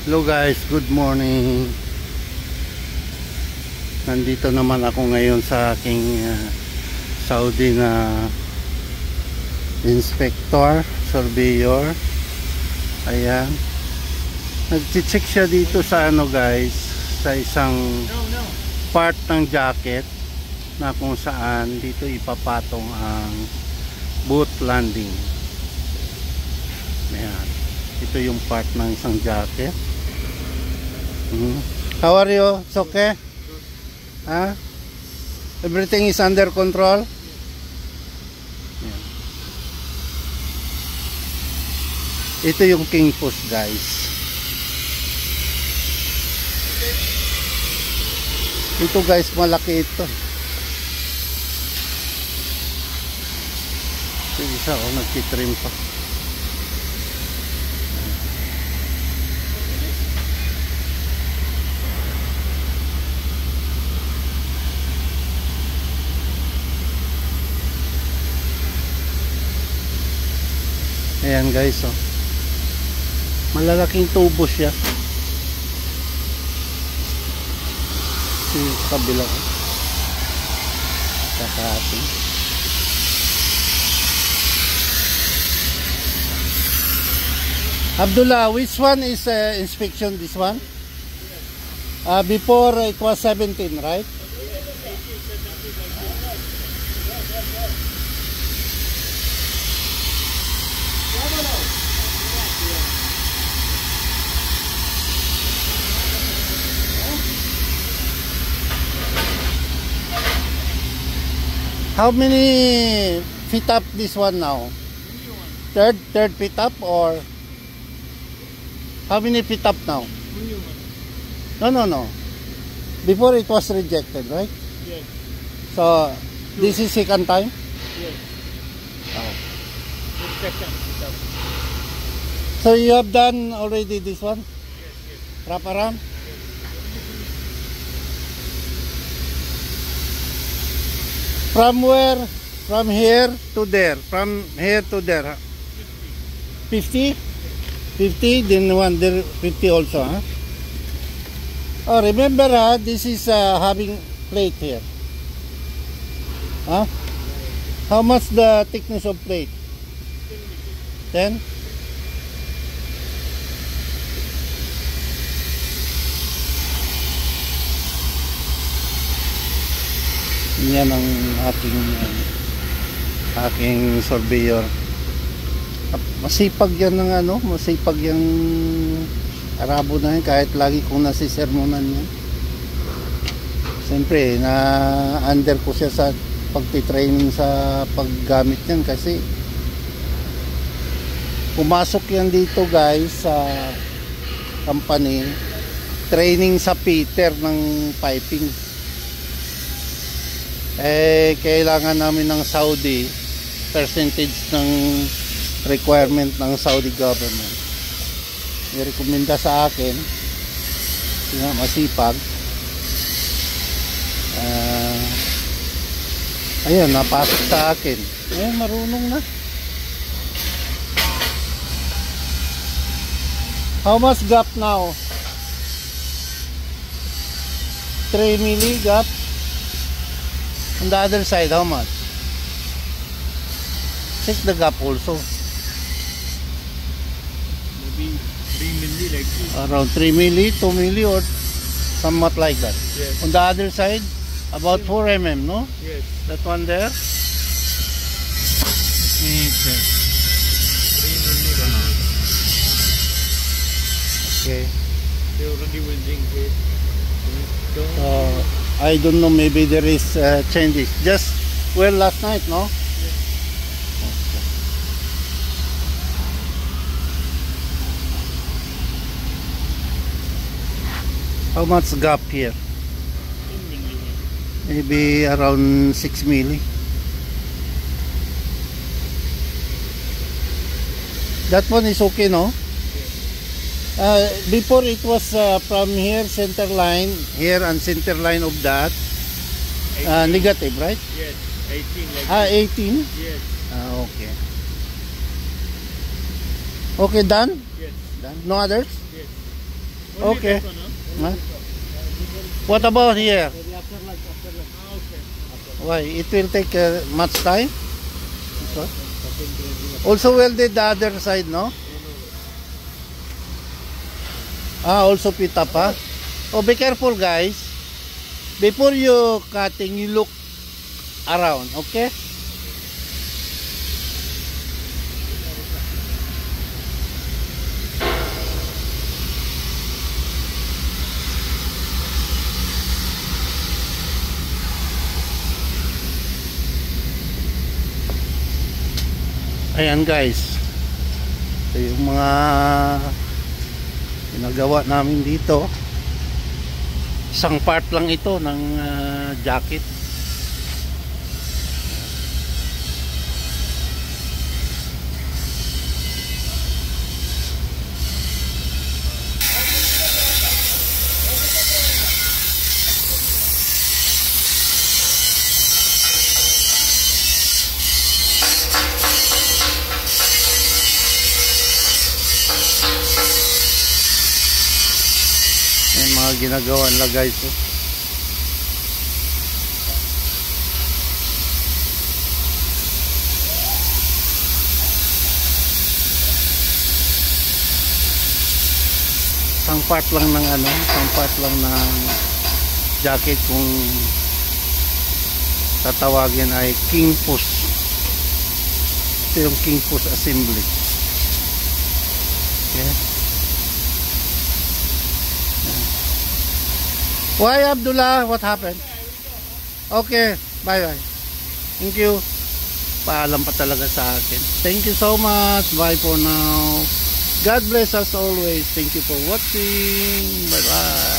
Hello guys, good morning. Nandito naman ako ngayon sa aking Saudi na inspector, surveyor. Ayan. Nag-check siya dito sa ano guys, sa isang part ng jacket na kung saan dito ipapatong ang boot landing. Ayan. Ito yung part ng isang jacket. How are you? It's okay? Huh? Everything is under control? Ayan. Ito yung king post guys. Ito guys, malaki ito. Ito isa nagtitrim pa. Ayan guys, malalaking tubo siya. Sa kabila kakating. Abdullah, which one is inspection? This one? Before it was 17, right? How many feet up this one now? Third feet up, or how many feet up now? No. Before it was rejected, right? Yes. So this is second time? Yes. Oh. Second feet up. So you have done already this one? Yes. Wrap around? From where? From here to there. From here to there. 50? 50? Then one there 50 also, huh? Oh, remember, this is having plate here. Huh? How much the thickness of plate? 10? Yan ang aking surveyor. Masipag yan ng masipag yung Arabo na yan, kahit lagi kong nasisermonan yan. Siyempre na under ko siya sa pagtitraining sa paggamit yan, kasi pumasok yan dito guys sa company, training sa Peter ng piping. Kailangan namin ng Saudi percentage ng requirement ng Saudi government. I-recommenda sa akin, masipag. Ayan, napasok sa akin. Ayan, marunong na. How much gap now? 3 milli gap. On the other side, how much? Check the gap also. Maybe 3 milli like this. Around 3 milli, 2 milli, or somewhat like that. Yes. On the other side, about 4 mm, no? Yes. That one there? Okay. 3 milli around. Okay. They already welding it. I don't know, maybe there is changes. Just well last night, no? Yes. Okay. How much gap here? 10 milli. Maybe around 6 milli. That one is okay, no? Before it was from here, center line, here and center line of that, negative, right? Yes, 18 like 18? Yes. Okay. Okay, done? Yes. Done. No others? Yes. Only Okay. that one, huh? Huh? What about here? Maybe after lunch, after lunch. Ah, okay. Why? It will take much time? Okay. Cutting grading. Also welded the other side, no? Ah, also pit up, ha? Oh, be careful, guys. Before you cutting, you look around, okay? Ayan guys, ito yung mga ginagawa namin dito. Isang part lang ito ng jacket. Yung mga ginagawa nila guys, oh. Isang part lang ng isang part lang ng jacket kung tatawagin ay King Push. Ito yung King Push assembly. Okay. Why, Abdullah? What happened? Okay, bye-bye. Thank you. Paalam pa talaga sa akin. Thank you so much. Bye for now. God bless us always. Thank you for watching. Bye-bye.